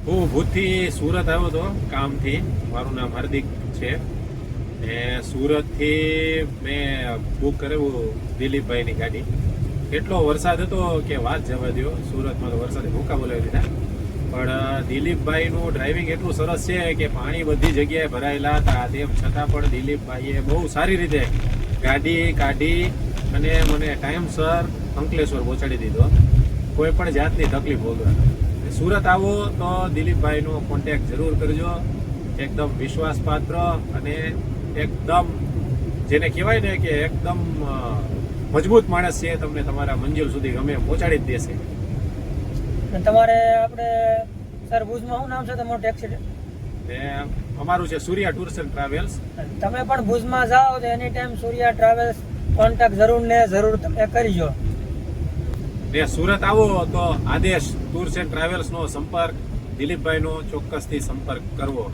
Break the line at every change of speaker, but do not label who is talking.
હું ભૂતથી સુરત આવ્યો હતો કામથી. મારું નામ હાર્દિક છે ને સુરતથી મેં બુક કરેલું દિલીપભાઈની ગાડી. એટલો વરસાદ હતો કે વાત જવા દો. સુરતમાં તો વરસાદે ભૂકા બોલાવી દીધા. પણ દિલીપભાઈનું ડ્રાઇવિંગ એટલું સરસ છે કે પાણી બધી જગ્યાએ ભરાયેલા હતા, તેમ છતાં પણ દિલીપભાઈએ બહુ સારી રીતે ગાડી કાઢી અને મને ટાઈમસર અંકલેશ્વર પહોંચાડી દીધો, કોઈ પણ જાતની તકલીફ વગર. સુરત આવો તો દિલીપભાઈનો કોન્ટેક્ટ જરૂર કરજો. એકદમ વિશ્વાસપાત્ર અને એકદમ જેને કહેવાય ને કે એકદમ મજબૂત માણસ છે. તમને તમારા મંજિલ સુધી ગમે પહોંચાડી જ દેશે.
તમારે આપણે સર ભુજમાં શું નામ છે તમારું ટેક્સી?
ને અમારું છે સૂર્યા ટૂર્સ એન્ડ ટ્રાવેલ્સ.
તમે પણ ભુજમાં જાઓ તો એની ટાઈમ સૂર્યા ટ્રાવેલ્સ કોન્ટેક્ટ જરૂર તમે કરજો.
ને સુરત આવો તો આદેશ ટૂર્સ એન્ડ ટ્રાવેલ્સનો સંપર્ક દિલીપભાઈનો ચોક્કસથી સંપર્ક કરવો.